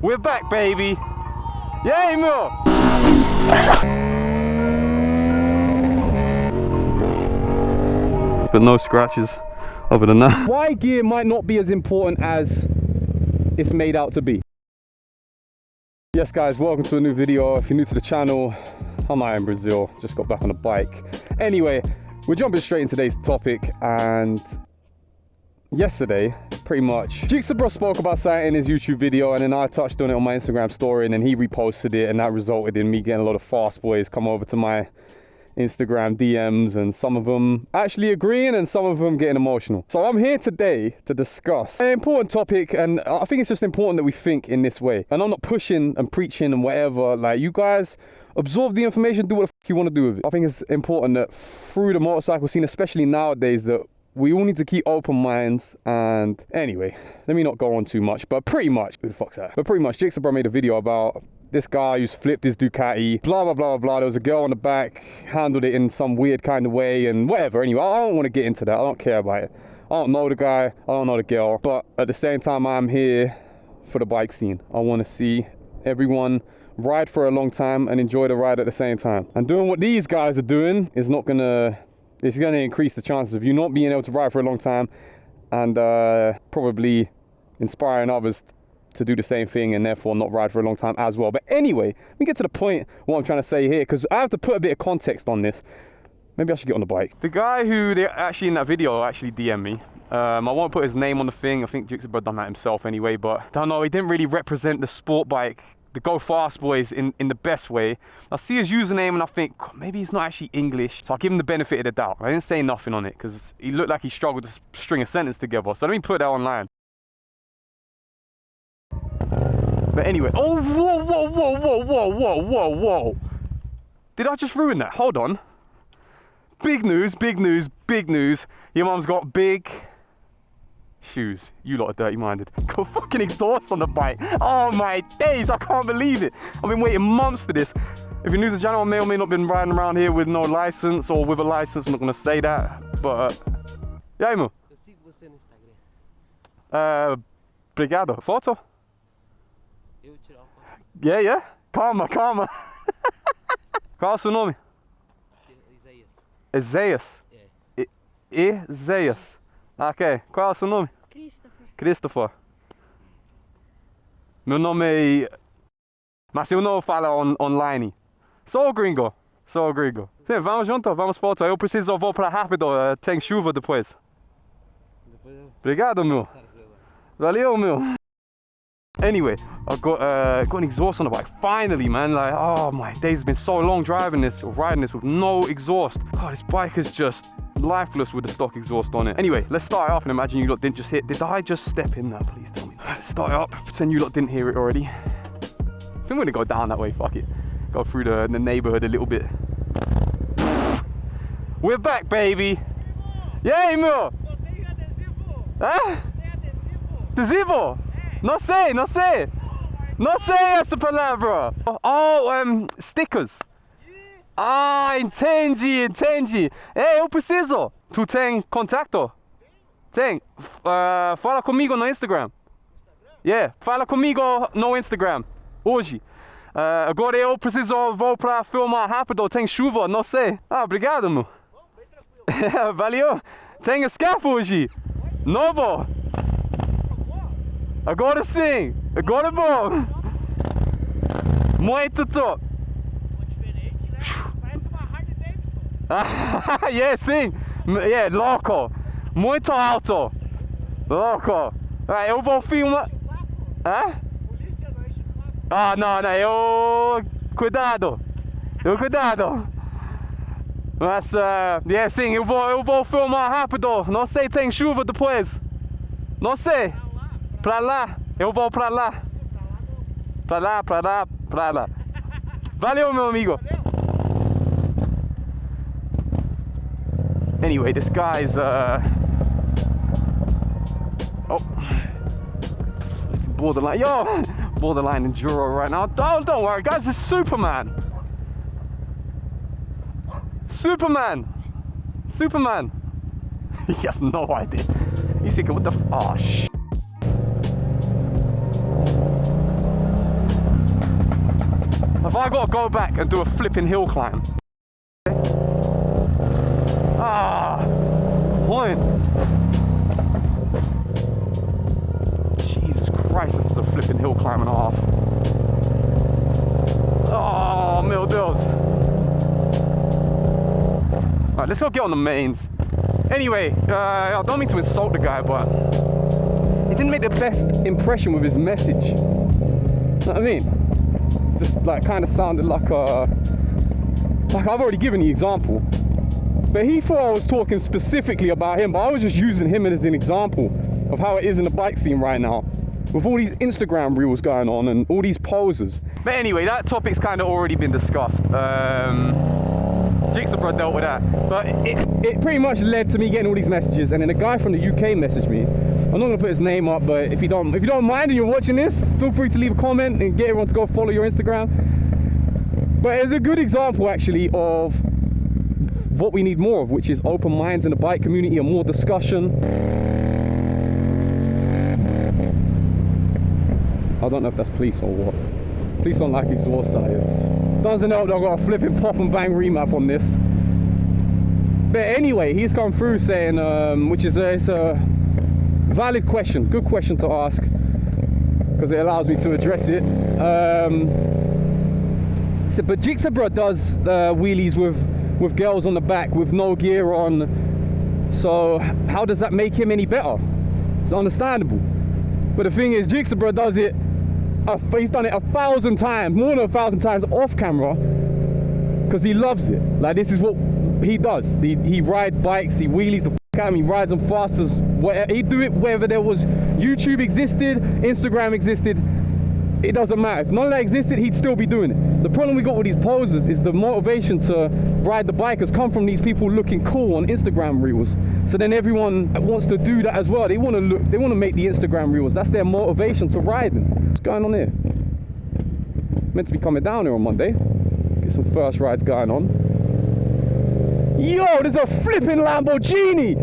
We're back, baby. Yay, meu. But no scratches other than that. Why gear might not be as important as it's made out to be. Yes guys, welcome to a new video. If you're new to the channel, I'm out in Brazil, just got back on the bike. Anyway, we're jumping straight into today's topic, and yesterday, pretty much, Jigsaw spoke about something in his YouTube video, and then I touched on it on my Instagram story, and then he reposted it, and that resulted in me getting a lot of fast boys come over to my Instagram DMs, and some of them actually agreeing and some of them getting emotional. So I'm here today to discuss an important topic, and I think it's just important that we think in this way. And I'm not pushing and preaching and whatever, like, you guys absorb the information, do what the fuck you want to do with it. I think it's important that through the motorcycle scene, especially nowadays, that we all need to keep open minds. And anyway, let me not go on too much, but pretty much, who the fuck's that? But pretty much, Jigsaw made a video about this guy who's flipped his Ducati, blah, blah, blah, blah. There was a girl on the back, handled it in some weird kind of way and whatever. Anyway, I don't want to get into that. I don't care about it. I don't know the guy, I don't know the girl, but at the same time, I'm here for the bike scene. I want to see everyone ride for a long time and enjoy the ride at the same time. And doing what these guys are doing is not gonna, it's gonna increase the chances of you not being able to ride for a long time, and probably inspiring others to do the same thing and therefore not ride for a long time as well. But anyway, let me get to the point what I'm trying to say here, because I have to put a bit of context on this. Maybe I should get on the bike. The guy who they actually in that video actually DM'd me. I won't put his name on the thing. I think Jigsaw done that himself anyway, but I don't know, he didn't really represent the sport bike, the Go Fast Boys in the best way. I see his username and I think maybe he's not actually English, so I'll give him the benefit of the doubt. I didn't say nothing on it because he looked like he struggled to string a sentence together, so let me put that online. But anyway, oh, whoa, whoa, whoa, whoa, whoa, whoa, whoa, whoa. Did I just ruin that? Hold on. Big news, big news, big news. Your mum's got big shoes. You lot are dirty-minded. Got fucking exhaust on the bike. Oh my days, I can't believe it. I've been waiting months for this. If you're new to the channel, I may or may not been riding around here with no license or with a license. I'm not gonna say that, but yeah, mo. Obrigado. Foto? Yeah, yeah. Calma, calma. Qual é o seu nome? Isaias. Isaias. Ok. Qual é o seu nome? Christopher. Meu nome é... Mas eu não falo online. Sou gringo. Sou gringo. Sim, vamos junto, vamos foto. Eu preciso voltar rápido. Tem chuva depois. Obrigado, meu. Valeu, meu. Anyway, I've got an exhaust on the bike. Finally, man. Like, oh my days, it's been so long driving this or riding this with no exhaust. God, this bike is just lifeless with the stock exhaust on it. Anyway, let's start it off and imagine you lot didn't just hit. Did I just step in that? Please tell me. Let's start it up. Pretend you lot didn't hear it already. I think we're gonna go down that way. Fuck it. Go through the neighborhood a little bit. We're back, baby. Yay, meu. Hã? Adesivo? Não sei, não sei. Não sei essa palavra. Oh, stickers. Ah, entendi, entendi. Ei, eu preciso. Tu tem contato? Tem. Fala comigo no Instagram. Yeah, fala comigo no Instagram. Hoje. Agora eu preciso, vou pra filmar rápido. Tem chuva, não sei. Ah, obrigado, meu. Valeu. Tem escape hoje. Novo. Agora sim! Agora é bom! Muito top! Diferente, né? Parece uma Harley Davidson! Yeah, sim! Yeah, louco! Muito alto! Louco! Eu vou filmar... Hã? Polícia não enche o saco? Ah, não, não, eu... Cuidado! Cuidado! Mas, yeah, sim, eu vou filmar rápido! Não sei, tem chuva depois! Não sei! Pra lá, eu vou pra lá. Pra lá, pra lá, pra lá. Valeu, meu amigo. Anyway, this guy's borderline, borderline enduro right now. Don't worry, guys, it's Superman. Superman. He has no idea. He's thinking, what the oh shit. I gotta go back and do a flipping hill climb. Ah, point. Jesus Christ, this is a flipping hill climb and a half. Oh, meu Deus. Alright, let's go get on the mains. Anyway, I don't mean to insult the guy, but he didn't make the best impression with his message. You know what I mean? Just like kind of sounded like I've already given the example. But he thought I was talking specifically about him, but I was just using him as an example of how it is in the bike scene right now, with all these Instagram reels going on and all these poses. But anyway, that topic's kind of already been discussed. Jigsaw dealt with that, but it pretty much led to me getting all these messages, and then a guy from the UK messaged me. I'm not gonna put his name up, but if you don't mind and you're watching this, feel free to leave a comment and get everyone to go follow your Instagram. But it's a good example actually of what we need more of, which is open minds in the bike community and more discussion. I don't know if that's police or what. Police don't like exhaust out here. Doesn't help that I've got a flipping pop and bang remap on this. But anyway, he's come through saying, which is it's a valid question, good question to ask, because it allows me to address it. He said, but Jigsaw does wheelies with girls on the back with no gear on, so how does that make him any better? It's understandable. But the thing is, Jigsaw does it, he's done it 1,000 times, more than 1,000 times off camera, because he loves it. Like, this is what he does. He rides bikes, he wheelies the f out of him, he rides them fast as whatever. He'd do it whether there was YouTube existed, Instagram existed, it doesn't matter. If none of that existed, he'd still be doing it. The problem we got with these poses is the motivation to ride the bike has come from these people looking cool on Instagram reels. So then everyone wants to do that as well. They want to make the Instagram reels. That's their motivation to riding. What's going on here? Meant to be coming down here on Monday. Get some first rides going on. Yo, there's a flipping Lamborghini!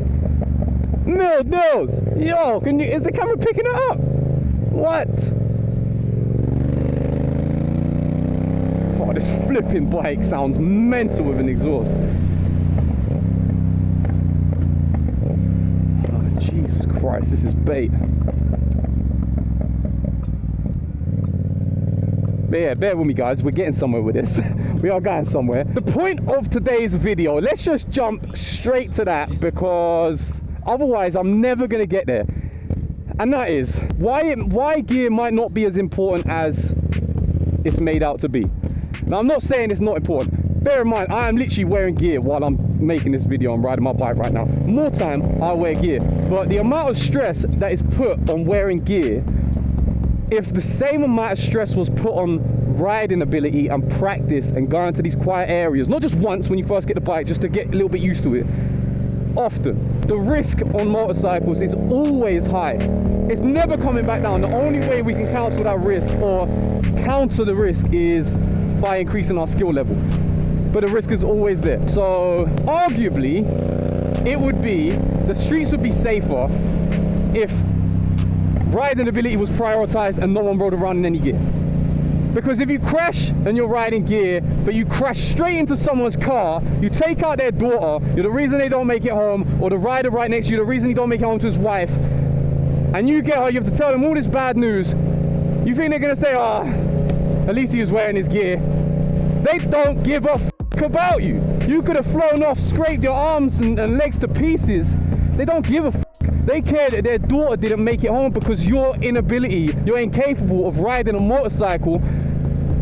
No, Nils! Yo, is the camera picking it up? What? Oh, this flipping bike sounds mental with an exhaust. Oh, Jesus Christ, this is bait. But yeah, bear with me guys, we're getting somewhere with this. We are going somewhere. The point of today's video, let's just jump straight to that, because otherwise I'm never gonna get there. And that is why gear might not be as important as it's made out to be. Now, I'm not saying it's not important. Bear in mind, I am literally wearing gear while I'm making this video and riding my bike right now. More time, I wear gear. But the amount of stress that is put on wearing gear, if the same amount of stress was put on riding ability and practice and going to these quiet areas, not just once when you first get the bike, just to get a little bit used to it, often, the risk on motorcycles is always high. It's never coming back down. The only way we can cancel that risk or counter the risk is by increasing our skill level. But the risk is always there. So arguably, it would be, the streets would be safer if riding ability was prioritized and no one rode around in any gear. Because if you crash and you're riding gear, but you crash straight into someone's car, you take out their daughter, you're the reason they don't make it home, or the rider right next to you, the reason he don't make it home to his wife, and you get her, you have to tell them all this bad news, you think they're gonna say, oh, at least he was wearing his gear. They don't give a f about you. You could have flown off, scraped your arms and legs to pieces. They don't give a f. They care that their daughter didn't make it home because your inability, you're incapable of riding a motorcycle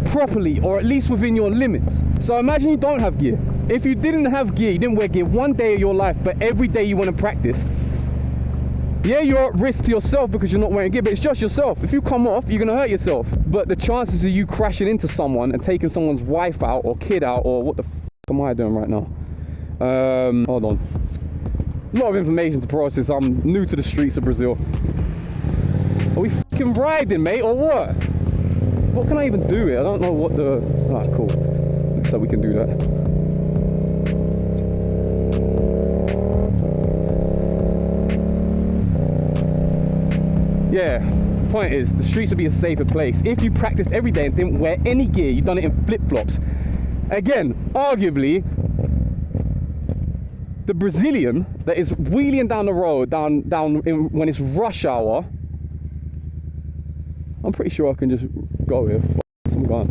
properly, or at least within your limits. So imagine you don't have gear. If you didn't have gear, you didn't wear gear one day of your life, but every day you went and practiced, yeah, you're at risk to yourself because you're not wearing gear, but it's just yourself. If you come off, you're gonna hurt yourself. But the chances of you crashing into someone and taking someone's wife out or kid out, or what the f am I doing right now? Hold on. A lot of information to process. I'm new to the streets of Brazil. Are we f***ing riding, mate, or what? What can I even do here? I don't know what the... Ah, cool. Looks like we can do that. Yeah. point is, the streets would be a safer place if you practiced every day and didn't wear any gear. You've done it in flip-flops. Again, arguably, the Brazilian that is wheeling down the road, when it's rush hour, I'm pretty sure I can just go here. I'm gone.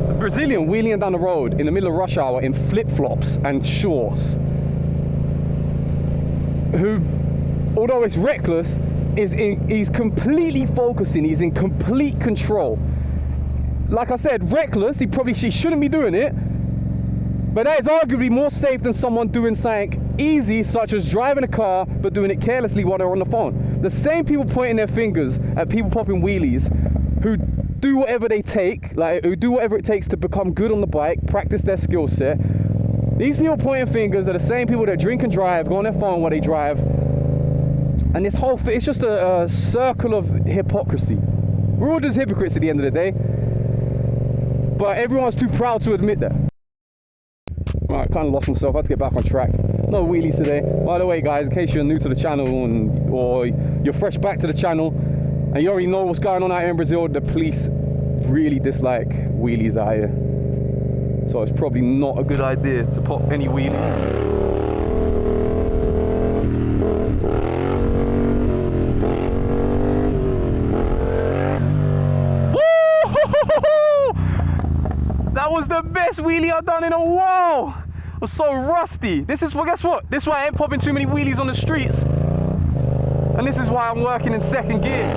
The Brazilian wheeling down the road in the middle of rush hour in flip-flops and shorts, who, although it's reckless, he's completely focusing, he's in complete control. Like I said, reckless, he shouldn't be doing it, but that is arguably more safe than someone doing something easy, such as driving a car, but doing it carelessly while they're on the phone. The same people pointing their fingers at people popping wheelies, who do whatever they take, who do whatever it takes to become good on the bike, practice their skill set. These people pointing fingers are the same people that drink and drive, go on their phone while they drive. And this whole thing, it's just a circle of hypocrisy. We're all just hypocrites at the end of the day, but everyone's too proud to admit that. Alright, kind of lost myself, I had to get back on track. No wheelies today. By the way guys, in case you're new to the channel or you're fresh back to the channel and you already know what's going on out here in Brazil, the police really dislike wheelies out here. So it's probably not a good idea to pop any wheelies. That was the best wheelie I've done in a while. I'm so rusty. This is, well, guess what? This is why I ain't popping too many wheelies on the streets. And this is why I'm working in second gear,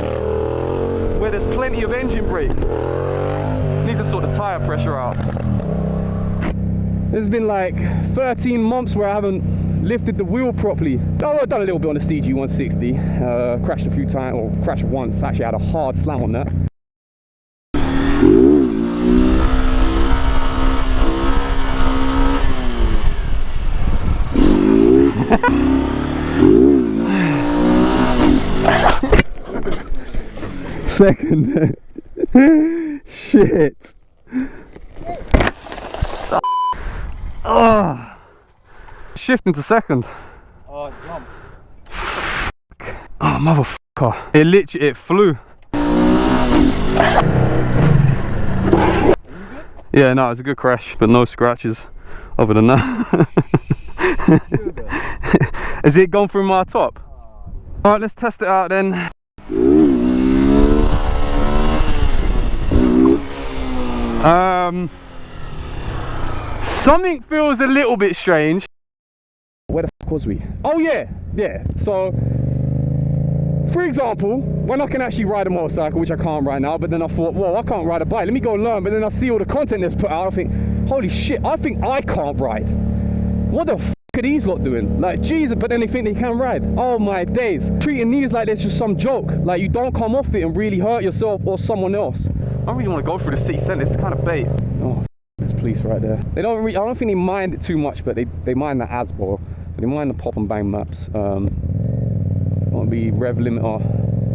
where there's plenty of engine brake. Need to sort the tire pressure out. There's been like 13 months where I haven't lifted the wheel properly. Oh, I've done a little bit on the CG 160. Crashed a few times, or crashed once. Actually, I had a hard slam on that. Second. Shit. Oh. Shifting to second. Oh, jump. Oh, motherfucker. It flew. Yeah, no, it was a good crash, but no scratches other than that. Has it gone through my top? Alright, let's test it out then. Something feels a little bit strange. Where the fuck was we? Oh yeah, so for example, when I can actually ride a motorcycle, which I can't right now, but then I thought, well, I can't ride a bike, let me go learn. But then I see all the content that's put out, I think, holy shit, I think I can't ride. What the fuck are these lot doing? Like, Jesus, but then they think they can ride. Oh my days. Treating these like it's just some joke. Like, you don't come off it and really hurt yourself or someone else. I don't really want to go through the city centre, it's kind of bait. Oh, there's police right there. They don't really, I don't think they mind it too much, but they mind the ASBO. They mind the pop and bang maps. Won't be rev limiter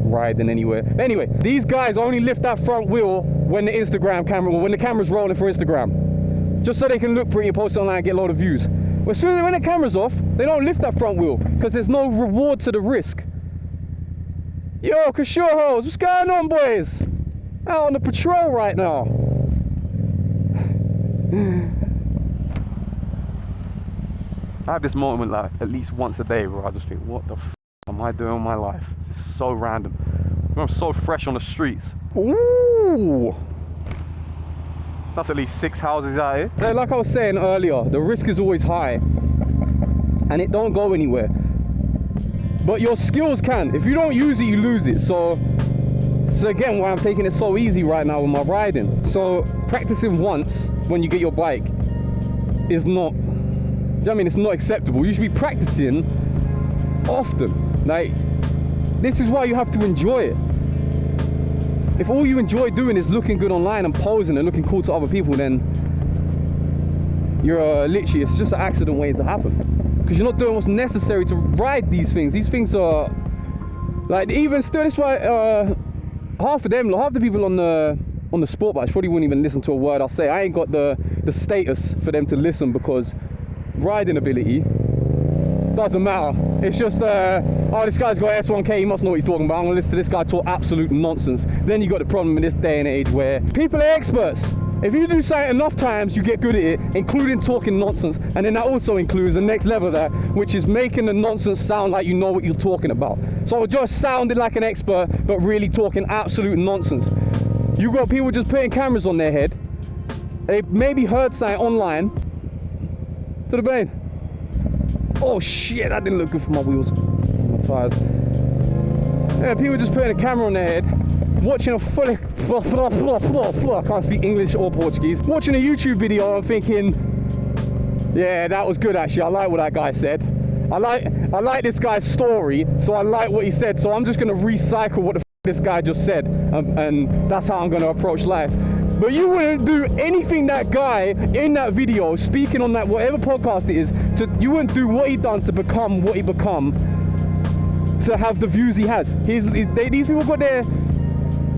riding anywhere. Anyway, these guys only lift that front wheel when the Instagram camera, or when the camera's rolling for Instagram. Just so they can look pretty and post it online and get a lot of views. But as soon as when the camera's off, they don't lift that front wheel because there's no reward to the risk. Yo, Kashurhos, what's going on, boys? Out on the patrol right now. I have this moment like at least once a day where I just think, what the f am I doing in my life? This is so random. I'm so fresh on the streets. Ooh. That's at least 6 houses out here. So like I was saying earlier, the risk is always high and it don't go anywhere. But your skills can. If you don't use it, you lose it. So again, why I'm taking it so easy right now with my riding. So practicing once when you get your bike is not, do you know what I mean? It's not acceptable. You should be practicing often. Like, this is why you have to enjoy it. If all you enjoy doing is looking good online and posing and looking cool to other people, then you're literally, it's just an accident waiting to happen. Because you're not doing what's necessary to ride these things. These things are, like, even still, this why half the people on the sport bikes probably wouldn't even listen to a word I say. I ain't got the status for them to listen, because riding ability doesn't matter. It's just, oh, this guy's got S1K, he must know what he's talking about. I'm gonna listen to this guy talk absolute nonsense. Then you got the problem in this day and age where people are experts. If you do something enough times, you get good at it, including talking nonsense. And then that also includes the next level of that, which is making the nonsense sound like you know what you're talking about. So just sounding like an expert, but really talking absolute nonsense. You got people just putting cameras on their head. They maybe heard something online. To the plane. Oh shit, that didn't look good for my wheels, my tires. Yeah, people just putting a camera on their head, watching a fully, I can't speak English or Portuguese, watching a YouTube video and thinking, yeah, that was good actually, I like what that guy said. I like this guy's story, so I like what he said, so I'm just gonna recycle what the this guy just said, and that's how I'm gonna approach life. But you wouldn't do anything that guy in that video, speaking on that whatever podcast it is, you wouldn't do what he done to become what he become, to have the views he has. These people got their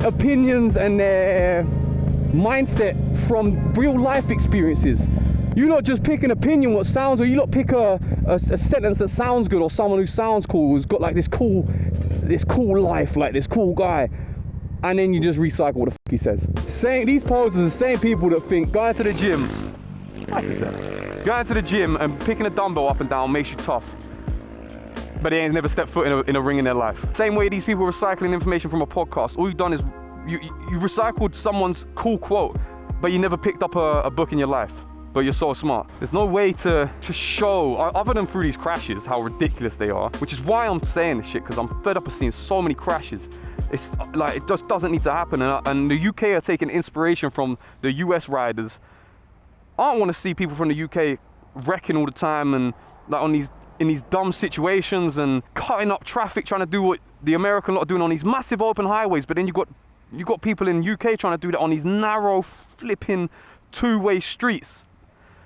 opinions and their mindset from real life experiences. You not just pick an opinion what sounds, or you not pick a sentence that sounds good, or someone who sounds cool, who's got like this cool life, like this cool guy, and then you just recycle what the fuck he says. These posers are the same people that think going to the gym, like I said, going to the gym and picking a dumbbell up and down makes you tough, but they ain't never stepped foot in a ring in their life. Same way these people recycling information from a podcast. All you've done is you recycled someone's cool quote, but you never picked up a book in your life. But you're so smart. There's no way to show, other than through these crashes, how ridiculous they are, which is why I'm saying this shit, because I'm fed up of seeing so many crashes. It's like, it just doesn't need to happen. And the UK are taking inspiration from the US riders. I don't want to see people from the UK wrecking all the time and like in these dumb situations and cutting up traffic, trying to do what the American lot are doing on these massive open highways. But then you got people in the UK trying to do that on these narrow flipping two-way streets.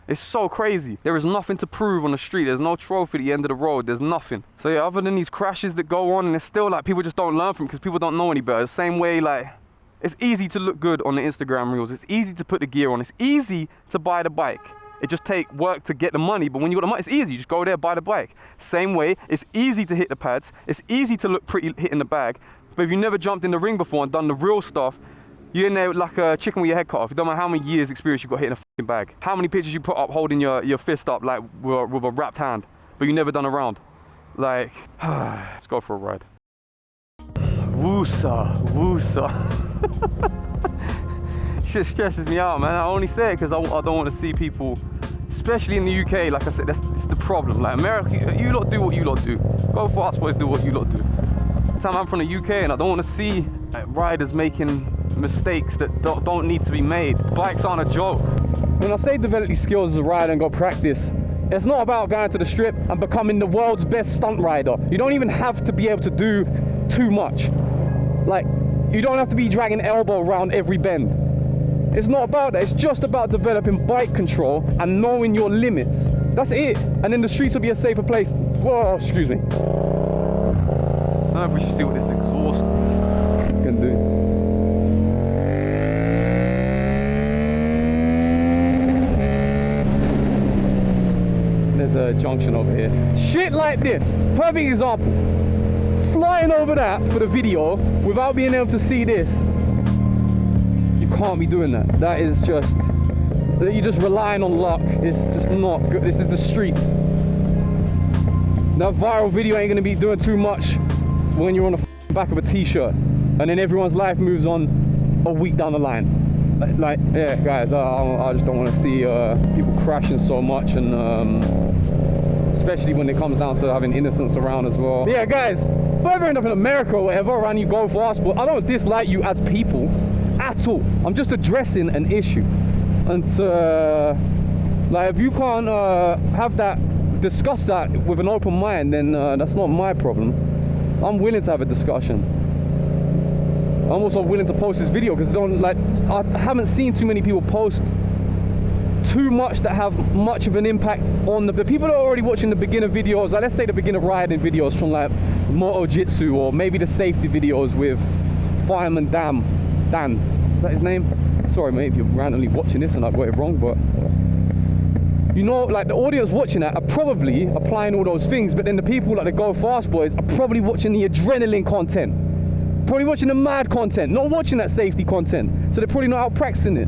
It's so crazy. There is nothing to prove on the street. There's no trophy at the end of the road. There's nothing. So yeah, other than these crashes that go on, and it's still like people just don't learn from it because people don't know any better. The same way, like, it's easy to look good on the Instagram reels. It's easy to put the gear on. It's easy to buy the bike. It just takes work to get the money, but when you got the money, it's easy. You just go there, buy the bike. Same way, it's easy to hit the pads. It's easy to look pretty hitting the bag. But if you never jumped in the ring before and done the real stuff, you're in there like a chicken with your head cut off. It don't matter how many years experience you got hitting a fucking bag. How many pictures you put up holding your fist up like with a wrapped hand, but you never done a round. Like, let's go for a ride. Woosa, woosa. Shit stresses me out, man. I only say it because I don't want to see people, especially in the UK, like I said, that's the problem. Like America, you lot do what you lot do. Go for us boys, do what you lot do. Time I'm from the UK and I don't want to see riders making mistakes that don't need to be made. Bikes aren't a joke. When I say develop these skills as a rider and go practice, it's not about going to the strip and becoming the world's best stunt rider. You don't even have to be able to do too much. Like, you don't have to be dragging elbow around every bend. It's not about that. It's just about developing bike control and knowing your limits. That's it. And then the streets will be a safer place. Whoa, excuse me. I don't know if we should see what this exhaust can do. There's a junction over here. Shit like this, perfect example. Flying over that for the video without being able to see this. You can't be doing that. That is just, you're just relying on luck. It's just not good. This is the streets. That viral video ain't gonna be doing too much when you're on the back of a t-shirt and then everyone's life moves on a week down the line. Like, yeah, guys, I just don't want to see people crashing so much, and especially when it comes down to having innocents around as well. But yeah, guys, if I ever end up in America or whatever, around you go for us, but I don't dislike you as people at all. I'm just addressing an issue, and like, if you can't discuss that with an open mind, then that's not my problem. I'm willing to have a discussion. I'm also willing to post this video because I haven't seen too many people post too much that have much of an impact on the people that are already watching the beginner videos. Like, let's say the beginner riding videos from like Moto Jitsu, or maybe the safety videos with Fireman Dan. Is that his name? Sorry mate if you're randomly watching this and I got it wrong, but you know, like the audience watching that are probably applying all those things, but then the people like the Go Fast boys are probably watching the adrenaline content, probably watching the mad content, not watching that safety content. So they're probably not out practicing it.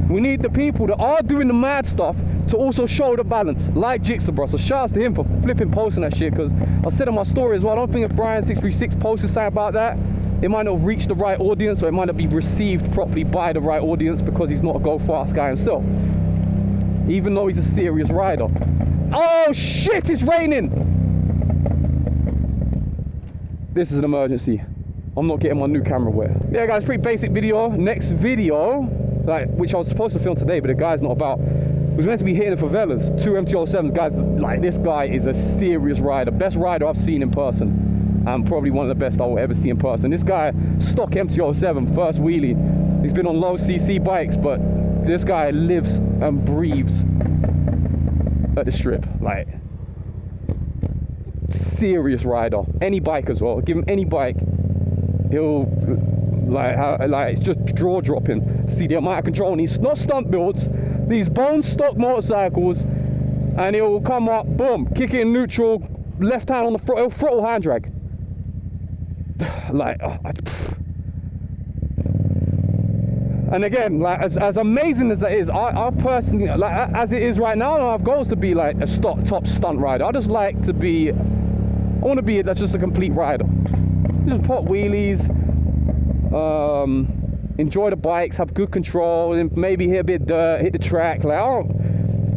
We need the people that are doing the mad stuff to also show the balance, like Jigsaw, bro. So shout out to him for flipping posting that shit, because I said in my story as well, I don't think if Brian636 posted something about that, it might not have reached the right audience, or it might not be received properly by the right audience, because he's not a Go Fast guy himself, even though he's a serious rider. Oh shit, it's raining! This is an emergency. I'm not getting my new camera wet. Yeah guys, pretty basic video. Next video, like, which I was supposed to film today, but the guy's not about, was meant to be hitting the favelas, 2 MT-07s. Guys, like, this guy is a serious rider, best rider I've seen in person, and probably one of the best I will ever see in person. This guy, stock MT-07, first wheelie. He's been on low CC bikes, but this guy lives and breathes at the strip. Like, serious rider. Any bike as well. Give him any bike, he'll like it's just jaw dropping. See the amount of control on these, not stunt builds, these bone stock motorcycles, and he'll come up, boom, kick it in neutral, left hand on the throttle hand drag. Like, and again, like, as amazing as that is, I personally, like, as it is right now, I have goals to be like a top stunt rider. I just like to be, I want to be just a complete rider. Just pop wheelies, enjoy the bikes, have good control, and maybe hit a bit of dirt, hit the track. Like, I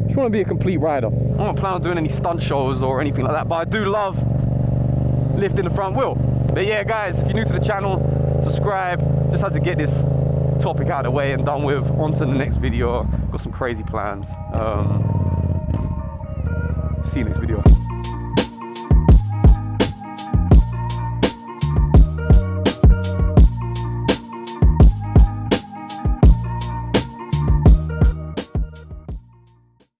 just want to be a complete rider. I'm not planning on doing any stunt shows or anything like that, but I do love lifting the front wheel. But yeah guys, if you're new to the channel, subscribe. Just had to get this topic out of the way and done with. On to the next video. Got some crazy plans. See you next video.